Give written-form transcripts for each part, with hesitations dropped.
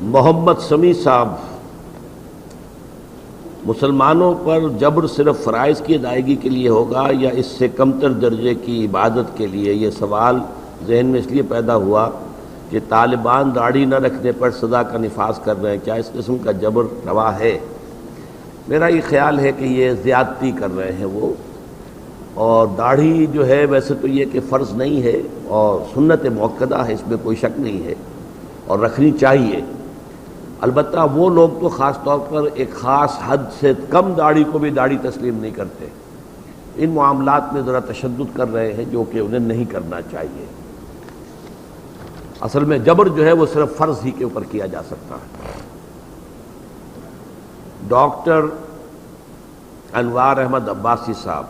محمد سمیع صاحب، مسلمانوں پر جبر صرف فرائض کی ادائیگی کے لیے ہوگا یا اس سے کمتر درجے کی عبادت کے لیے؟ یہ سوال ذہن میں اس لیے پیدا ہوا کہ طالبان داڑھی نہ رکھنے پر سزا کا نفاذ کر رہے ہیں، کیا اس قسم کا جبر روا ہے؟ میرا یہ خیال ہے کہ یہ زیادتی کر رہے ہیں وہ، اور داڑھی جو ہے ویسے تو یہ کہ فرض نہیں ہے اور سنت مؤکدہ ہے، اس میں کوئی شک نہیں ہے اور رکھنی چاہیے۔ البتہ وہ لوگ تو خاص طور پر ایک خاص حد سے کم داڑھی کو بھی داڑھی تسلیم نہیں کرتے، ان معاملات میں ذرا تشدد کر رہے ہیں جو کہ انہیں نہیں کرنا چاہیے۔ اصل میں جبر جو ہے وہ صرف فرض ہی کے اوپر کیا جا سکتا ہے۔ ڈاکٹر انوار احمد عباسی صاحب،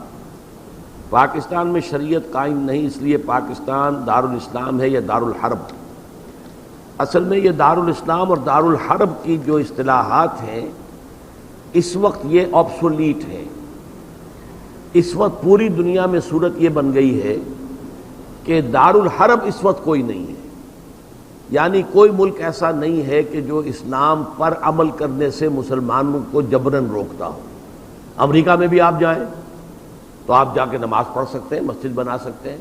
پاکستان میں شریعت قائم نہیں، اس لیے پاکستان دارالاسلام ہے یا دارالحرب؟ اصل میں یہ دارالاسلام اور دارالحرب کی جو اصطلاحات ہیں اس وقت یہ آبسولیٹ ہیں۔ اس وقت پوری دنیا میں صورت یہ بن گئی ہے کہ دارالحرب اس وقت کوئی نہیں ہے، یعنی کوئی ملک ایسا نہیں ہے کہ جو اسلام پر عمل کرنے سے مسلمانوں کو جبراً روکتا ہو۔ امریکہ میں بھی آپ جائیں تو آپ جا کے نماز پڑھ سکتے ہیں، مسجد بنا سکتے ہیں،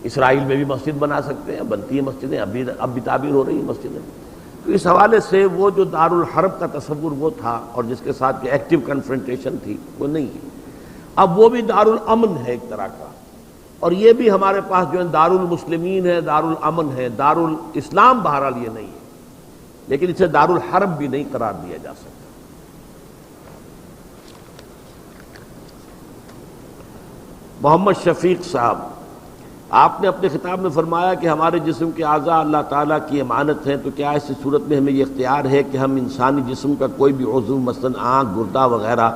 اسرائیل میں بھی مسجد بنا سکتے ہیں، بنتی ہیں مسجدیں، اب بھی تعبیر ہو رہی ہیں مسجدیں۔ تو اس حوالے سے وہ جو دارالحرب کا تصور وہ تھا اور جس کے ساتھ ایکٹیو کنفرنٹیشن تھی وہ نہیں ہے، اب وہ بھی دارالامن ہے ایک طرح کا، اور یہ بھی ہمارے پاس جو ہے دارالمسلمین ہے، دارالامن ہے، دارالاسلام بہرحال یہ نہیں ہے، لیکن اسے دارالحرب بھی نہیں قرار دیا جا سکتا۔ محمد شفیق صاحب، آپ نے اپنے خطاب میں فرمایا کہ ہمارے جسم کے اعضاء اللہ تعالیٰ کی امانت ہیں، تو کیا ایسی صورت میں ہمیں یہ اختیار ہے کہ ہم انسانی جسم کا کوئی بھی عضو مثلا آنکھ، گردہ وغیرہ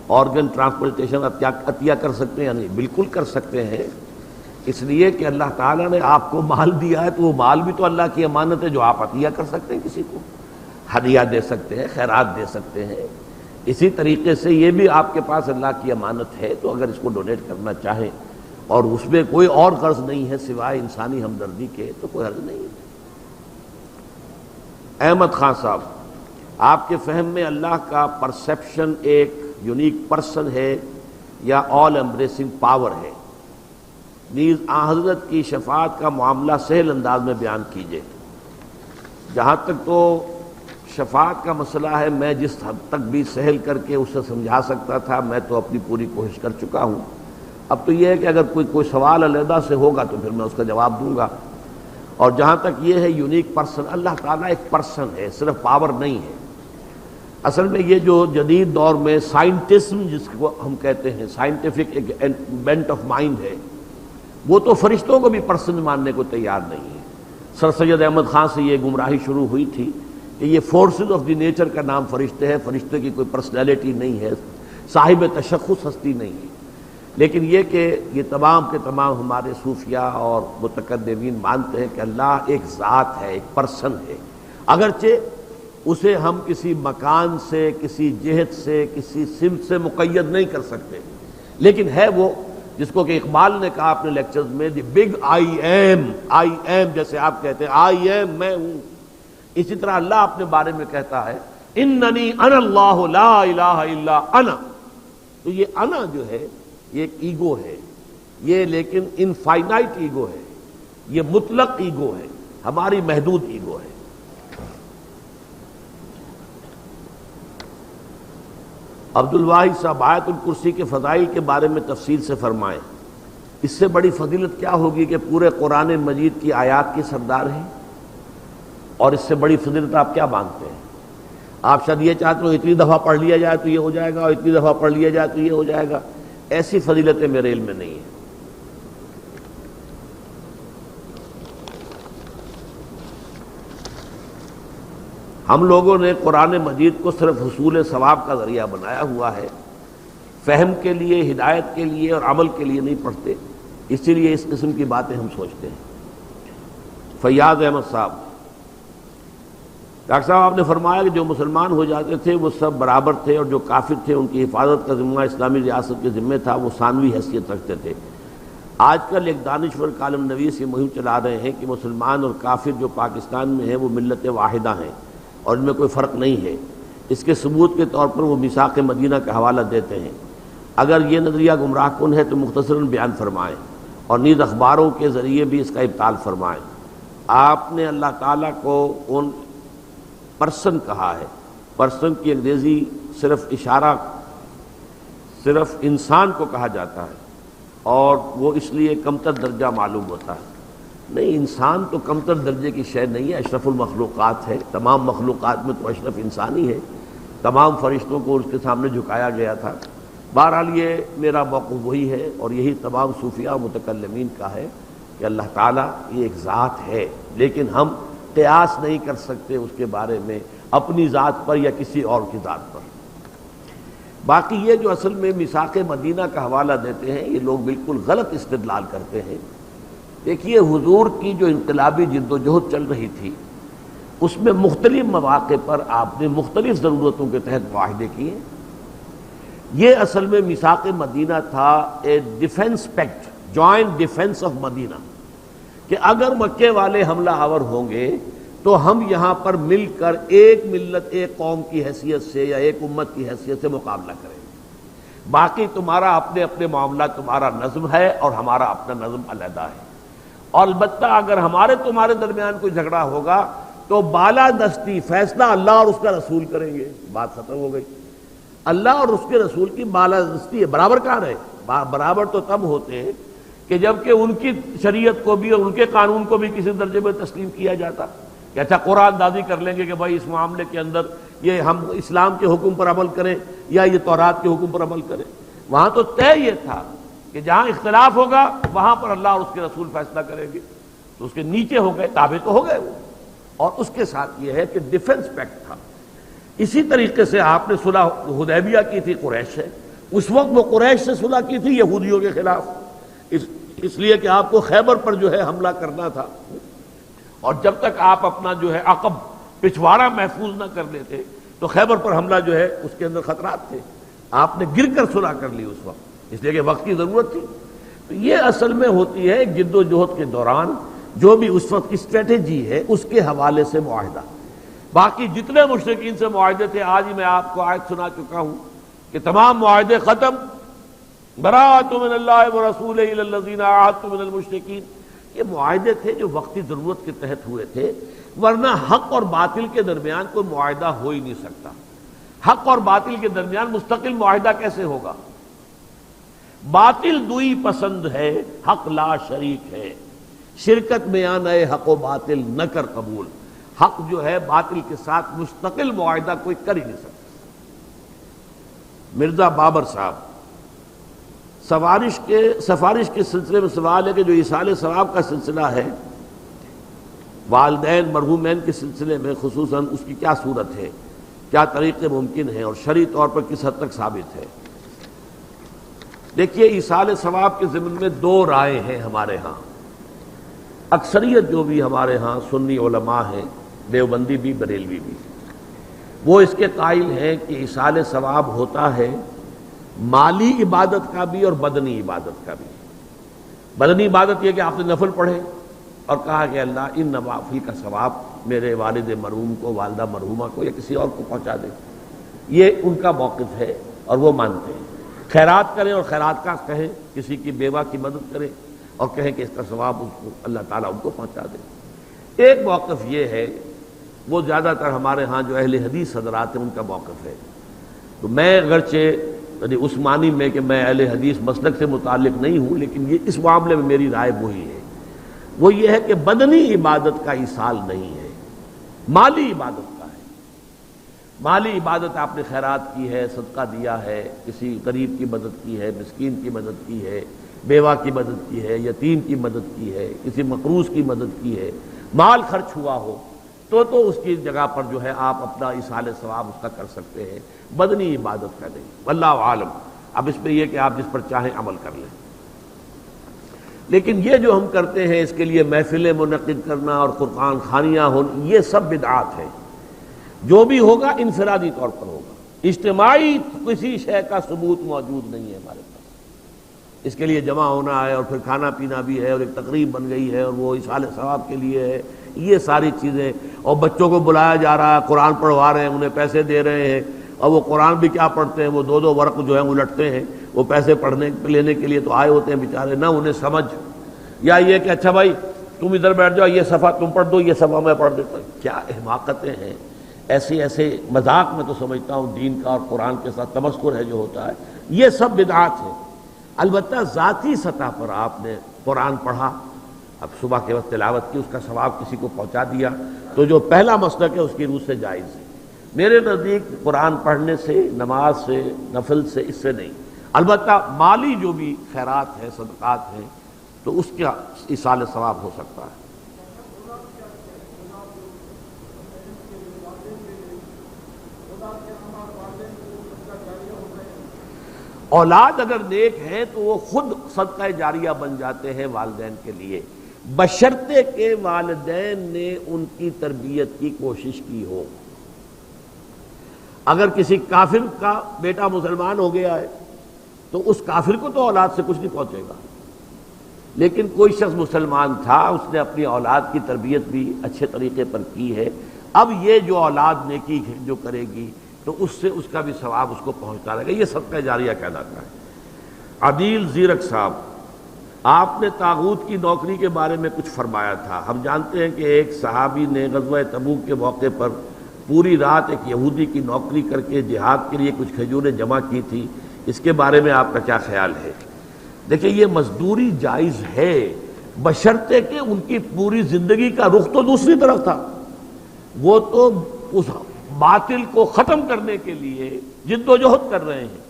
آرگن ٹرانسپلانٹیشن عطیہ کر سکتے ہیں؟ یعنی بالکل کر سکتے ہیں، اس لیے کہ اللہ تعالیٰ نے آپ کو مال دیا ہے تو وہ مال بھی تو اللہ کی امانت ہے جو آپ عطیہ کر سکتے ہیں، کسی کو ہدیہ دے سکتے ہیں، خیرات دے سکتے ہیں۔ اسی طریقے سے یہ بھی آپ کے پاس اللہ کی امانت ہے، تو اگر اس کو ڈونیٹ کرنا چاہیں اور اس میں کوئی اور غرض نہیں ہے سوائے انسانی ہمدردی کے تو کوئی حرج نہیں ہے۔ احمد خان صاحب، آپ کے فہم میں اللہ کا پرسیپشن ایک یونیک پرسن ہے یا آل ایمبریسنگ پاور ہے؟ نیز آن حضرت کی شفاعت کا معاملہ سہل انداز میں بیان کیجیے۔ جہاں تک تو شفاعت کا مسئلہ ہے، میں جس حد تک بھی سہل کر کے اسے سمجھا سکتا تھا میں تو اپنی پوری کوشش کر چکا ہوں۔ اب تو یہ ہے کہ اگر کوئی سوال علیحدہ سے ہوگا تو پھر میں اس کا جواب دوں گا۔ اور جہاں تک یہ ہے یونیک پرسن، اللہ تعالیٰ ایک پرسن ہے، صرف پاور نہیں ہے۔ اصل میں یہ جو جدید دور میں سائنٹزم جس کو ہم کہتے ہیں، سائنٹیفک ایک بینٹ آف مائنڈ ہے، وہ تو فرشتوں کو بھی پرسن ماننے کو تیار نہیں ہے۔ سر سید احمد خان سے یہ گمراہی شروع ہوئی تھی کہ یہ فورسز آف دی نیچر کا نام فرشتے ہے، فرشتے کی کوئی پرسنالٹی نہیں ہے، صاحب تشخص ہستی نہیں ہے۔ لیکن یہ کہ یہ تمام کے تمام ہمارے صوفیاء اور متقدمین مانتے ہیں کہ اللہ ایک ذات ہے، ایک پرسن ہے، اگرچہ اسے ہم کسی مکان سے، کسی جہت سے، کسی سمت سے مقید نہیں کر سکتے، لیکن ہے وہ جس کو کہ اقبال نے کہا اپنے لیکچرز میں، دی بگ آئی ایم، جیسے آپ کہتے ہیں آئی ایم، میں ہوں، اسی طرح اللہ اپنے بارے میں کہتا ہے اننی انا اللہ لا الہ الا انا۔ تو یہ انا جو ہے یہ ایک ایگو ہے، یہ لیکن انفائنائٹ ایگو ہے، یہ مطلق ایگو ہے، ہماری محدود ایگو ہے۔ عبد الواحد صاحب، آیت الکرسی کے فضائل کے بارے میں تفصیل سے فرمائیں۔ اس سے بڑی فضیلت کیا ہوگی کہ پورے قرآن مجید کی آیات کی سردار ہیں، اور اس سے بڑی فضیلت آپ کیا مانگتے ہیں؟ آپ شاید یہ چاہتے ہو اتنی دفعہ پڑھ لیا جائے تو یہ ہو جائے گا، اور اتنی دفعہ پڑھ لیا جائے تو یہ ہو جائے گا۔ ایسی فضیلتیں میرے علم میں نہیں ہیں۔ ہم لوگوں نے قرآن مجید کو صرف حصول ثواب کا ذریعہ بنایا ہوا ہے، فہم کے لیے، ہدایت کے لیے اور عمل کے لیے نہیں پڑھتے، اسی لیے اس قسم کی باتیں ہم سوچتے ہیں۔ فیاض احمد صاحب، ڈاکٹر صاحب آپ نے فرمایا کہ جو مسلمان ہو جاتے تھے وہ سب برابر تھے، اور جو کافر تھے ان کی حفاظت کا ذمہ اسلامی ریاست کے ذمہ تھا، وہ ثانوی حیثیت رکھتے تھے۔ آج کل ایک دانشور کالم نویس یہ مہم چلا رہے ہیں کہ مسلمان اور کافر جو پاکستان میں ہیں وہ ملت واحدہ ہیں، اور ان میں کوئی فرق نہیں ہے۔ اس کے ثبوت کے طور پر وہ میثاق مدینہ کا حوالہ دیتے ہیں۔ اگر یہ نظریہ گمراہ کن ہے تو مختصراً بیان فرمائیں، اور نیز اخباروں کے ذریعے بھی اس کا ابطال فرمائیں۔ آپ نے اللہ تعالیٰ کو ان پرسن کہا ہے، پرسن کی انگریزی صرف اشارہ، صرف انسان کو کہا جاتا ہے، اور وہ اس لیے کمتر درجہ معلوم ہوتا ہے۔ نہیں، انسان تو کمتر درجے کی شے نہیں ہے، اشرف المخلوقات ہے۔ تمام مخلوقات میں تو اشرف انسان ہی ہے۔ تمام فرشتوں کو اس کے سامنے جھکایا گیا تھا۔ بہرحال یہ میرا موقف وہی ہے، اور یہی تمام صوفیاء و متکلمین کا ہے کہ اللہ تعالیٰ یہ ایک ذات ہے، لیکن ہم قیاس نہیں کر سکتے اس کے بارے میں اپنی ذات پر یا کسی اور کی ذات پر۔ باقی یہ جو اصل میں میثاق مدینہ کا حوالہ دیتے ہیں، یہ لوگ بالکل غلط استدلال کرتے ہیں۔ دیکھیے، حضور کی جو انقلابی جد و جہد چل رہی تھی، اس میں مختلف مواقع پر آپ نے مختلف ضرورتوں کے تحت معاہدے کیے۔ یہ اصل میں میثاق مدینہ تھا، a defence pact, joint defence of Medina, کہ اگر مکے والے حملہ آور ہوں گے تو ہم یہاں پر مل کر ایک ملت، ایک قوم کی حیثیت سے یا ایک امت کی حیثیت سے مقابلہ کریں گے۔ باقی تمہارا اپنے اپنے معاملات، تمہارا نظم ہے اور ہمارا اپنا نظم علیحدہ ہے، اور البتہ اگر ہمارے تمہارے درمیان کوئی جھگڑا ہوگا تو بالادستی فیصلہ اللہ اور اس کا رسول کریں گے۔ بات ختم ہو گئی۔ اللہ اور اس کے رسول کی بالادستی ہے، برابر کہاں رہے؟ برابر تو تب ہوتے ہیں کہ جب کہ ان کی شریعت کو بھی اور ان کے قانون کو بھی کسی درجے میں تسلیم کیا جاتا کہ اچھا قرآن دازی کر لیں گے کہ بھائی اس معاملے کے اندر یہ ہم اسلام کے حکم پر عمل کریں یا یہ تورات کے حکم پر عمل کریں۔ وہاں تو طے یہ تھا کہ جہاں اختلاف ہوگا وہاں پر اللہ اور اس کے رسول فیصلہ کریں گے، تو اس کے نیچے ہو گئے، تابع تو ہو گئے وہ۔ اور اس کے ساتھ یہ ہے کہ ڈیفنس پیکٹ تھا۔ اسی طریقے سے آپ نے صلح حدیبیہ کی تھی قریش سے، اس وقت وہ قریش سے صلح کی تھی یہودیوں کے خلاف، اس لیے کہ آپ کو خیبر پر جو ہے حملہ کرنا تھا، اور جب تک آپ اپنا جو ہے عقب پچھواڑا محفوظ نہ کر لیتے تو خیبر پر حملہ جو ہے اس کے اندر خطرات تھے۔ آپ نے گر کر صلح کر لی اس وقت، اس لیے کہ وقت کی ضرورت تھی۔ تو یہ اصل میں ہوتی ہے ایک جد و جہد کے دوران جو بھی اس وقت کی اسٹریٹجی ہے اس کے حوالے سے معاہدہ۔ باقی جتنے مشرکین سے معاہدے تھے، آج ہی میں آپ کو آیت سنا چکا ہوں کہ تمام معاہدے ختم، براءۃ من اللہ ورسولہ الی الذین عاہدتم من المشرکین۔ یہ معاہدے تھے جو وقتی ضرورت کے تحت ہوئے تھے، ورنہ حق اور باطل کے درمیان کوئی معاہدہ ہو ہی نہیں سکتا۔ حق اور باطل کے درمیان مستقل معاہدہ کیسے ہوگا؟ باطل دوئی پسند ہے، حق لا شریک ہے، شرکت میں آنا حق و باطل نہ کر قبول۔ حق جو ہے باطل کے ساتھ مستقل معاہدہ کوئی کر ہی نہیں سکتا۔ مرزا بابر صاحب سفارش کے سلسلے میں سوال ہے کہ جو ایصال ثواب کا سلسلہ ہے، والدین مرحومین کے سلسلے میں خصوصاً اس کی کیا صورت ہے، کیا طریقے ممکن ہیں اور شرعی طور پر کس حد تک ثابت ہے؟ دیکھیے، ایصال ثواب کے ضمن میں دو رائے ہیں ہمارے ہاں۔ اکثریت جو بھی ہمارے ہاں سنی علماء ہیں، دیوبندی بھی بریلوی بھی، وہ اس کے قائل ہیں کہ ایصال ثواب ہوتا ہے مالی عبادت کا بھی اور بدنی عبادت کا بھی۔ بدنی عبادت یہ کہ آپ نے نفل پڑھے اور کہا کہ اللہ ان نوافل کا ثواب میرے والد مرحوم کو، والدہ مرحومہ کو یا کسی اور کو پہنچا دے، یہ ان کا موقف ہے اور وہ مانتے ہیں۔ خیرات کریں اور خیرات کا کہیں، کسی کی بیوہ کی مدد کریں اور کہیں کہ اس کا ثواب اس کو اللہ تعالیٰ ان کو پہنچا دے۔ ایک موقف یہ ہے، وہ زیادہ تر ہمارے ہاں جو اہل حدیث حضرات ہیں ان کا موقف ہے۔ تو میں اگرچہ اس معنی میں کہ میں اہل حدیث مسلک سے متعلق نہیں ہوں، لیکن یہ اس معاملے میں میری رائے وہی ہے، وہ یہ ہے کہ بدنی عبادت کا ایصال نہیں ہے، مالی عبادت کا ہے۔ مالی عبادت آپ نے خیرات کی ہے، صدقہ دیا ہے، کسی غریب کی مدد کی ہے، مسکین کی مدد کی ہے، بیوہ کی مدد کی ہے، یتیم کی مدد کی ہے، کسی مقروض کی مدد کی ہے، مال خرچ ہوا ہو تو اس کی جگہ پر جو ہے آپ اپنا ایصال ثواب اس کا کر سکتے ہیں، بدنی عبادت کا نہیں۔ واللہ عالم۔ اب اس میں یہ کہ آپ جس پر چاہیں عمل کر لیں، لیکن یہ جو ہم کرتے ہیں اس کے لیے محفلیں منعقد کرنا اور قرآن خوانیاں ہوں، یہ سب بدعات ہے۔ جو بھی ہوگا انفرادی طور پر ہوگا، اجتماعی کسی شے کا ثبوت موجود نہیں ہے ہمارے پاس۔ اس کے لیے جمع ہونا ہے اور پھر کھانا پینا بھی ہے اور ایک تقریب بن گئی ہے اور وہ ایصال ثواب کے لیے ہے، یہ ساری چیزیں، اور بچوں کو بلایا جا رہا ہے، قرآن پڑھوا رہے ہیں، انہیں پیسے دے رہے ہیں، اور وہ قرآن بھی کیا پڑھتے ہیں، وہ 2 ورق جو ہیں الٹتے ہیں، وہ پیسے پڑھنے لینے کے لیے تو آئے ہوتے ہیں بیچارے، نہ انہیں سمجھ، یا یہ کہ اچھا بھائی تم ادھر بیٹھ جاؤ، یہ صفحہ تم پڑھ دو، یہ صفحہ میں پڑھ دیتا ہوں۔ کیا حماقتیں ہیں، ایسے مذاق میں تو سمجھتا ہوں دین کا اور قرآن کے ساتھ تمسخر ہے جو ہوتا ہے، یہ سب بدعات ہے۔ البتہ ذاتی سطح پر آپ نے قرآن پڑھا، اب صبح کے وقت تلاوت کی، اس کا ثواب کسی کو پہنچا دیا، تو جو پہلا مسلک ہے اس کی روح سے جائز ہے۔ میرے نزدیک قرآن پڑھنے سے، نماز سے، نفل سے، اس سے نہیں، البتہ مالی جو بھی خیرات ہیں، صدقات ہیں، تو اس کا ایصال ثواب ہو سکتا ہے۔ اولاد اگر نیک ہے تو وہ خود صدقہ جاریہ بن جاتے ہیں والدین کے لیے، بشرطے کہ والدین نے ان کی تربیت کی کوشش کی ہو۔ اگر کسی کافر کا بیٹا مسلمان ہو گیا ہے تو اس کافر کو تو اولاد سے کچھ نہیں پہنچے گا، لیکن کوئی شخص مسلمان تھا، اس نے اپنی اولاد کی تربیت بھی اچھے طریقے پر کی ہے، اب یہ جو اولاد نیکی جو کرے گی تو اس سے اس کا بھی ثواب اس کو پہنچتا رہے گا، یہ صدقہ جاریہ کہلاتا ہے۔ عدیل زیرک صاحب، آپ نے طاغوت کی نوکری کے بارے میں کچھ فرمایا تھا۔ ہم جانتے ہیں کہ ایک صحابی نے غزوہ تبوک کے موقع پر پوری رات ایک یہودی کی نوکری کر کے جہاد کے لیے کچھ کھجوریں جمع کی تھی، اس کے بارے میں آپ کا کیا خیال ہے؟ دیکھیں یہ مزدوری جائز ہے، بشرطے کہ ان کی پوری زندگی کا رخ تو دوسری طرف تھا، وہ تو اس باطل کو ختم کرنے کے لیے جد و جہد کر رہے ہیں۔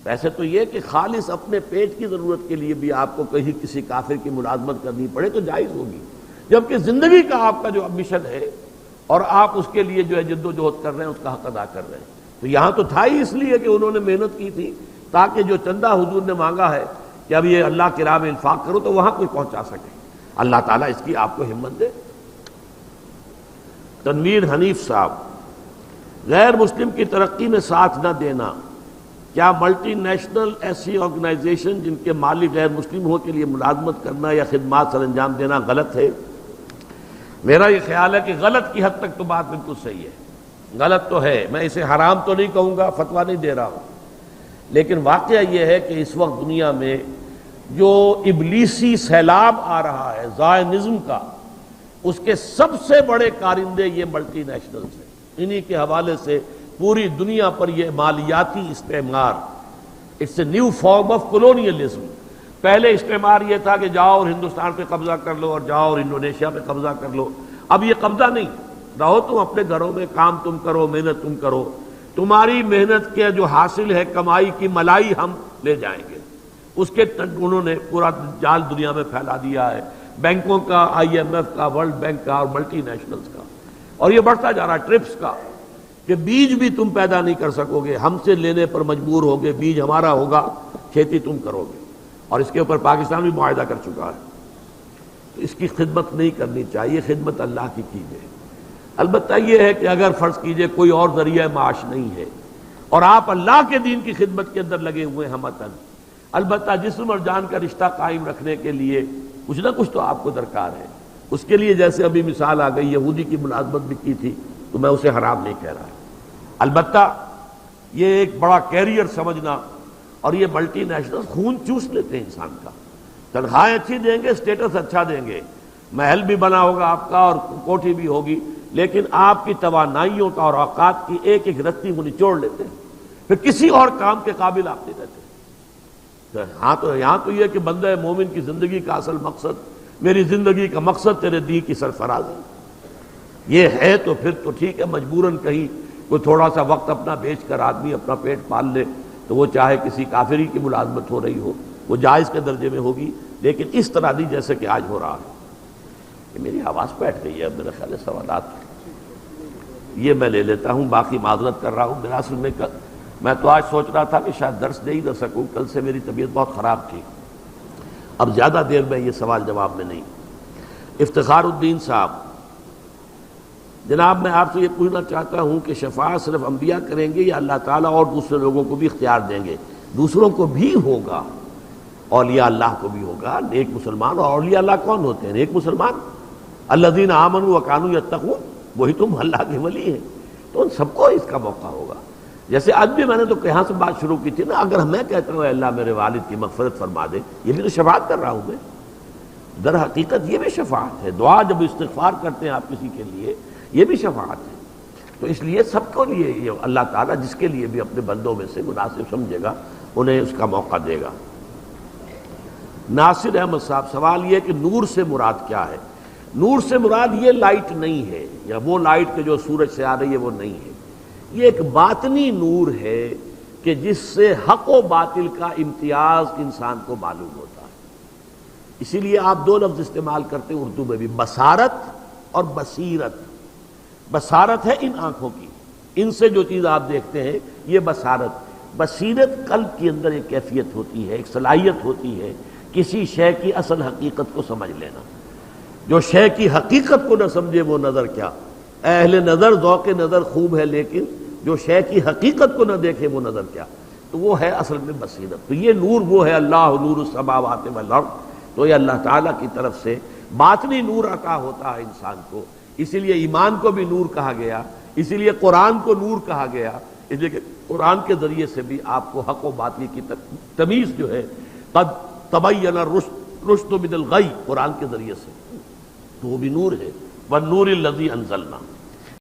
ویسے تو یہ کہ خالص اپنے پیٹ کی ضرورت کے لیے بھی آپ کو کہیں کسی کافر کی ملازمت کرنی پڑے تو جائز ہوگی، جبکہ زندگی کا آپ کا جو مشن ہے اور آپ اس کے لیے جو ہے جد و جہد کر رہے ہیں، اس کا حق ادا کر رہے ہیں۔ تو یہاں تو تھا ہی اس لیے کہ انہوں نے محنت کی تھی تاکہ جو چندہ حضور نے مانگا ہے کہ اب یہ اللہ کی راہ میں انفاق کرو تو وہاں کوئی پہنچا سکے۔ اللہ تعالیٰ اس کی آپ کو ہمت دے۔ تنویر حنیف صاحب، غیر مسلم کی ترقی میں ساتھ نہ دینا، کیا ملٹی نیشنل ایسی آرگنائزیشن جن کے مالک غیر مسلم ہو کے لیے ملازمت کرنا یا خدمات سر انجام دینا غلط ہے؟ میرا یہ خیال ہے کہ غلط کی حد تک تو بات بالکل صحیح ہے، غلط تو ہے، میں اسے حرام تو نہیں کہوں گا، فتویٰ نہیں دے رہا ہوں، لیکن واقعہ یہ ہے کہ اس وقت دنیا میں جو ابلیسی سیلاب آ رہا ہے زائنزم کا، اس کے سب سے بڑے کارندے یہ ملٹی نیشنلز ہیں۔ انہی کے حوالے سے پوری دنیا پر یہ مالیاتی استعمار، it's a new form of colonialism. پہلے استعمار یہ تھا کہ جاؤ اور ہندوستان پہ قبضہ کر لو اور جاؤ اور انڈونیشیا پہ قبضہ کر لو، اب یہ قبضہ نہیں، رہو تم اپنے گھروں میں، کام تم کرو، محنت تم کرو، تمہاری محنت کے جو حاصل ہے کمائی کی ملائی ہم لے جائیں گے۔ اس کے انہوں نے پورا جال دنیا میں پھیلا دیا ہے، بینکوں کا، IMF کا، ورلڈ بینک کا اور ملٹی نیشنلز کا، اور یہ بڑھتا جا رہا ہے، ٹرپس کا، کہ بیج بھی تم پیدا نہیں کر سکو گے، ہم سے لینے پر مجبور ہوگے، بیج ہمارا ہوگا، کھیتی تم کرو گے، اور اس کے اوپر پاکستان بھی معاہدہ کر چکا ہے۔ تو اس کی خدمت نہیں کرنی چاہیے، خدمت اللہ کی کیجیے۔ البتہ یہ ہے کہ اگر فرض کیجئے کوئی اور ذریعہ معاش نہیں ہے اور آپ اللہ کے دین کی خدمت کے اندر لگے ہوئے ہیں ہمتن، البتہ جسم اور جان کا رشتہ قائم رکھنے کے لیے کچھ نہ کچھ تو آپ کو درکار ہے، اس کے لیے جیسے ابھی مثال آ گئی یہودی کی ملازمت بھی کی تھی تو میں اسے حرام نہیں کہہ رہا، البتہ یہ ایک بڑا کیریئر سمجھنا، اور یہ ملٹی نیشنل خون چوس لیتے ہیں انسان کا، تنخواہیں اچھی دیں گے، اسٹیٹس اچھا دیں گے، محل بھی بنا ہوگا آپ کا اور کوٹھی بھی ہوگی، لیکن آپ کی توانائیوں کا اور اوقات کی ایک ایک رتی وہ نچوڑ لیتے ہیں، پھر کسی اور کام کے قابل آپ نہیں رہتے۔ یہاں تو یہ کہ بندہ مومن کی زندگی کا اصل مقصد، میری زندگی کا مقصد تیرے دین کی سرفراز ہے، یہ ہے تو پھر تو ٹھیک ہے، مجبوراً کہیں کوئی تھوڑا سا وقت اپنا بیچ کر آدمی اپنا پیٹ پال لے تو وہ چاہے کسی کافری کی ملازمت ہو رہی ہو وہ جائز کے درجے میں ہوگی، لیکن اس طرح نہیں جیسے کہ آج ہو رہا ہے۔ یہ میری آواز بیٹھ گئی ہے، میرے خیال ہے سوالات یہ میں لے لیتا ہوں، باقی معذرت کر رہا ہوں۔ میرا اصل میں تو آج سوچ رہا تھا کہ شاید درس دے ہی نہ سکوں، کل سے میری طبیعت بہت خراب تھی، اب زیادہ دیر میں یہ سوال جواب میں نہیں۔ افتخار الدین صاحب، جناب میں آپ سے یہ پوچھنا چاہتا ہوں کہ شفاعت صرف انبیاء کریں گے یا اللہ تعالیٰ اور دوسرے لوگوں کو بھی اختیار دیں گے؟ دوسروں کو بھی ہوگا، اولیاء اللہ کو بھی ہوگا، نیک مسلمان. اور اولیاء اللہ کون ہوتے ہیں؟ نیک مسلمان. الذین آمنوا وکانوا یتقون، وہی تم اللہ کے ولی ہیں. تو ان سب کو اس کا موقع ہوگا. جیسے آج بھی میں نے تو یہاں سے بات شروع کی تھی نا، اگر میں کہتا ہوں اللہ میرے والد کی مغفرت فرما دے، یہ بھی تو شفاعت کر رہا ہوں میں. در حقیقت یہ بھی شفاعت ہے. دعا جب استغفار کرتے ہیں آپ کسی کے لیے، یہ بھی شفاعت ہے. تو اس لیے سب کو لیے یہ اللہ تعالیٰ جس کے لیے بھی اپنے بندوں میں سے مناسب سمجھے گا انہیں اس کا موقع دے گا. ناصر احمد صاحب، سوال یہ کہ نور سے مراد کیا ہے؟ نور سے مراد یہ لائٹ نہیں ہے، یا وہ لائٹ کہ جو سورج سے آ رہی ہے وہ نہیں ہے. یہ ایک باطنی نور ہے کہ جس سے حق و باطل کا امتیاز انسان کو معلوم ہوتا ہے. اسی لیے آپ دو لفظ استعمال کرتے ہیں اردو میں بھی، بصارت اور بصیرت. بصارت ہے ان آنکھوں کی، ان سے جو چیز آپ دیکھتے ہیں یہ بصارت. بصیرت قلب کے اندر ایک کیفیت ہوتی ہے، ایک صلاحیت ہوتی ہے کسی شے کی اصل حقیقت کو سمجھ لینا. جو شے کی حقیقت کو نہ سمجھے وہ نظر کیا. اہل نظر ذوق نظر خوب ہے، لیکن جو شے کی حقیقت کو نہ دیکھے وہ نظر کیا. تو وہ ہے اصل میں بصیرت. تو یہ نور وہ ہے، اللہ نور السماوات والارض. تو یہ اللہ تعالیٰ کی طرف سے باطنی نور عطا ہوتا ہے انسان کو. اسی لیے ایمان کو بھی نور کہا گیا، اسی لیے قرآن کو نور کہا گیا، اس لیے کہ قرآن کے ذریعے سے بھی آپ کو حق و باطل کی تمیز جو ہے، قد تبین الرشد من الغی، قرآن کے ذریعے سے، تو وہ بھی نور ہے. والنور الذی انزلنا.